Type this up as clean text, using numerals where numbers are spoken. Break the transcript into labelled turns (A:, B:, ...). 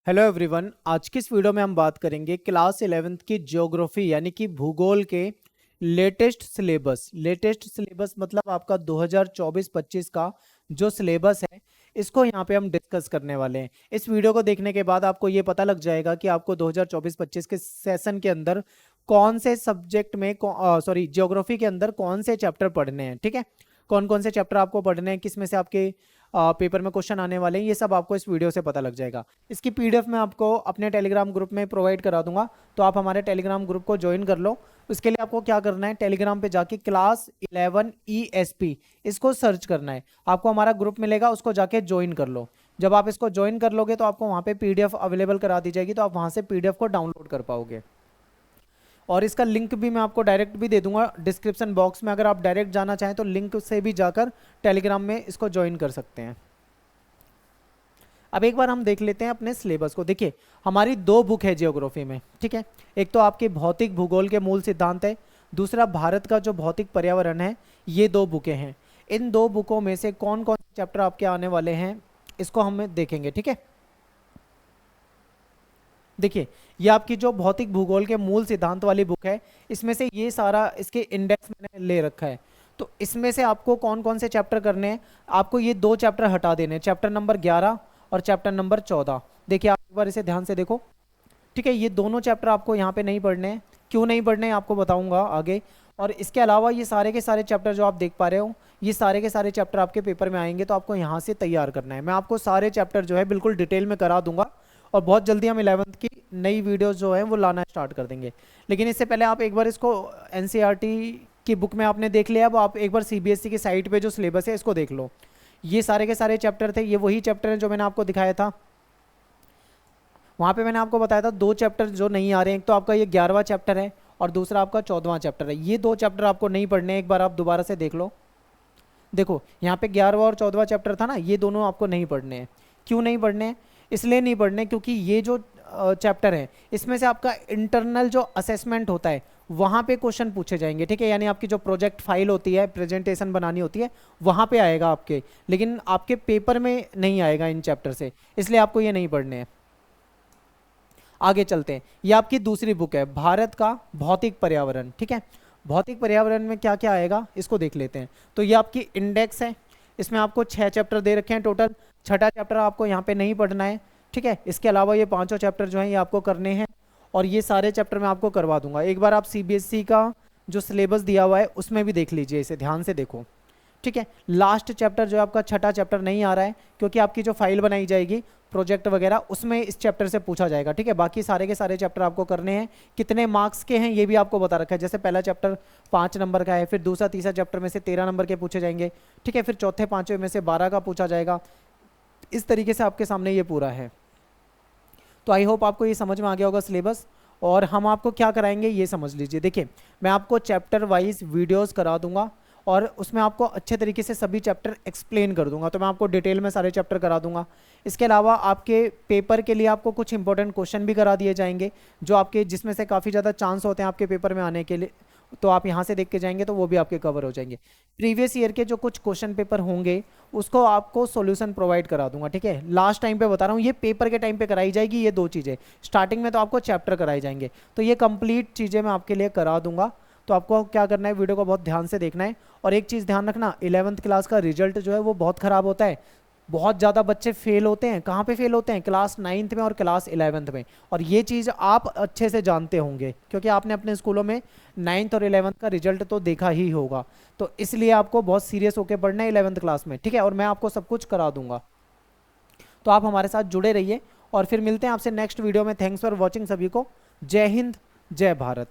A: Hello everyone. आज की इस वीडियो में हम बात करेंगे क्लास 11th की ज्योग्राफी यानी कि भूगोल के लेटेस्ट सिलेबस मतलब आपका 2024-25 का जो सिलेबस है इसको यहाँ पे हम डिस्कस करने वाले हैं। इस वीडियो को देखने के बाद आपको ये पता लग जाएगा कि आपको 2024-25 के सेशन के अंदर कौन से सब्जेक्ट में ज्योग्राफी के अंदर कौन से चैप्टर पढ़ने हैं। ठीक है, कौन कौन से चैप्टर आपको पढ़ने हैं, किस में से आपके पेपर में क्वेश्चन आने वाले हैं, ये सब आपको इस वीडियो से पता लग जाएगा। इसकी पीडीएफ मैं आपको अपने टेलीग्राम ग्रुप में प्रोवाइड करा दूंगा, तो आप हमारे टेलीग्राम ग्रुप को ज्वाइन कर लो। उसके लिए आपको क्या करना है, टेलीग्राम पे जाके क्लास 11 ESP इसको सर्च करना है। आपको हमारा ग्रुप मिलेगा, उसको जाके ज्वाइन कर लो। जब आप इसको ज्वाइन कर लोगे तो आपको वहाँ पे पीडीएफ अवेलेबल करा दी जाएगी, तो आप वहाँ से पीडीएफ को डाउनलोड कर पाओगे। और इसका लिंक भी मैं आपको डायरेक्ट भी दे दूंगा डिस्क्रिप्शन बॉक्स में। अगर आप डायरेक्ट जाना चाहें तो लिंक से भी जाकर टेलीग्राम में इसको ज्वाइन कर सकते हैं। अब एक बार हम देख लेते हैं अपने सिलेबस को। देखिए, हमारी दो बुक है जियोग्राफी में। ठीक है, एक तो आपके भौतिक भूगोल के मूल सिद्धांत है, दूसरा भारत का जो भौतिक पर्यावरण है। ये दो बुकें हैं। इन दो बुकों में से कौन कौन से चैप्टर आपके आने वाले हैं इसको हम देखेंगे। ठीक है, देखिए ये आपकी जो भौतिक भूगोल के मूल सिद्धांत वाली बुक है, इसमें से ये सारा इसके इंडेक्स मैंने ले रखा है। तो इसमें से आपको कौन कौन से चैप्टर करने हैं, आपको ये दो चैप्टर हटा देने हैं, चैप्टर नंबर 11 और चैप्टर नंबर 14। देखिए आप एक बार इसे ध्यान से देखो। ठीक है, ये दोनों चैप्टर आपको यहाँ पे नहीं पढ़ने हैं। क्यों नहीं पढ़ने हैं आपको बताऊंगा आगे। और इसके अलावा ये सारे के सारे चैप्टर जो आप देख पा रहे हो, ये सारे के सारे चैप्टर आपके पेपर में आएंगे, तो आपको यहाँ से तैयार करना है। मैं आपको सारे चैप्टर जो है बिल्कुल डिटेल में करा दूंगा, और बहुत जल्दी हम 11th की नई वीडियोस जो है वो लाना स्टार्ट कर देंगे। लेकिन इससे पहले आप एक बार इसको NCERT की बुक में आपने देख लिया, अब आप एक बार CBSE की साइट पे जो सिलेबस है इसको देख लो। ये सारे के सारे चैप्टर थे, ये वही चैप्टर हैं जो मैंने आपको दिखाया था। वहाँ पे मैंने आपको बताया था दो चैप्टर जो नहीं आ रहे हैं, एक तो आपका ये 11वां चैप्टर है और दूसरा आपका 14वां चैप्टर है। ये दो चैप्टर आपको नहीं पढ़ने, एक बार आप दोबारा से देख लो। देखो यहाँ पे 11वां और 14वां चैप्टर था ना, ये दोनों आपको नहीं पढ़ने हैं। क्यों नहीं पढ़ने हैं? इसलिए नहीं पढ़ने क्योंकि ये जो चैप्टर है इसमें से आपका इंटरनल जो असेसमेंट होता है वहाँ पे क्वेश्चन पूछे जाएंगे। ठीक है, यानी आपकी जो प्रोजेक्ट फाइल होती है, प्रेजेंटेशन बनानी होती है, वहाँ पे आएगा आपके, लेकिन आपके पेपर में नहीं आएगा इन चैप्टर से, इसलिए आपको ये नहीं पढ़ने हैं। आगे चलते हैं। ये आपकी दूसरी बुक है, भारत का भौतिक पर्यावरण। ठीक है, भौतिक पर्यावरण में क्या क्या आएगा इसको देख लेते हैं। तो ये आपकी इंडेक्स है, इसमें आपको 6 चैप्टर दे रखे हैं टोटल। छठा चैप्टर आपको यहाँ पे नहीं पढ़ना है। ठीक है, इसके अलावा ये पांचों चैप्टर जो हैं ये आपको करने हैं, और ये सारे चैप्टर मैं आपको करवा दूंगा। एक बार आप CBSE का जो सिलेबस दिया हुआ है उसमें भी देख लीजिए, इसे ध्यान से देखो। ठीक है, लास्ट चैप्टर जो आपका छठा चैप्टर नहीं आ रहा है, क्योंकि आपकी जो फाइल बनाई जाएगी प्रोजेक्ट वगैरह उसमें इस चैप्टर से पूछा जाएगा। ठीक है, बाकी सारे के सारे चैप्टर आपको करने हैं। कितने मार्क्स के हैं ये भी आपको बता रखा है। जैसे पहला चैप्टर 5 नंबर का है, फिर दूसरा तीसरा चैप्टर में से 13 नंबर के पूछे जाएंगे। ठीक है, फिर चौथे पांचवें में से 12 का पूछा जाएगा। इस तरीके से आपके सामने ये पूरा है। तो आई होप आपको ये समझ में आ गया होगा सिलेबस। और हम आपको क्या कराएंगे ये समझ लीजिए। देखिए, मैं आपको चैप्टर वाइज वीडियोस करा दूंगा, और उसमें आपको अच्छे तरीके से सभी चैप्टर एक्सप्लेन कर दूंगा। तो मैं आपको डिटेल में सारे चैप्टर करा दूंगा। इसके अलावा आपके पेपर के लिए आपको कुछ इंपॉर्टेंट क्वेश्चन भी करा दिए जाएंगे, जो आपके जिसमें से काफ़ी ज़्यादा चांस होते हैं आपके पेपर में आने के लिए। तो आप यहाँ से देख के जाएंगे तो वो भी आपके कवर हो जाएंगे। प्रीवियस ईयर के जो कुछ क्वेश्चन पेपर होंगे उसको आपको सॉल्यूशन प्रोवाइड करा दूंगा। ठीक है, लास्ट टाइम पे बता रहा हूँ, ये पेपर के टाइम पे कराई जाएगी। ये दो चीज़ें स्टार्टिंग में तो आपको चैप्टर कराए जाएंगे, तो ये कंप्लीट चीज़ें मैं आपके लिए करा दूंगा। तो आपको क्या करना है, वीडियो को बहुत ध्यान से देखना है। और एक चीज़ ध्यान रखना, 11th क्लास का रिजल्ट जो है वो बहुत ख़राब होता है। बहुत ज़्यादा बच्चे फेल होते हैं। कहाँ पे फेल होते हैं? क्लास 9th में और क्लास 11th में। और ये चीज़ आप अच्छे से जानते होंगे, क्योंकि आपने अपने स्कूलों में 9th और 11th का रिजल्ट तो देखा ही होगा। तो इसलिए आपको बहुत सीरियस होकर पढ़ना है 11th क्लास में। ठीक है, और मैं आपको सब कुछ करा दूंगा। तो आप हमारे साथ जुड़े रहिए, और फिर मिलते हैं आपसे नेक्स्ट वीडियो में। थैंक्स फॉर वॉचिंग सभी को। जय हिंद, जय भारत।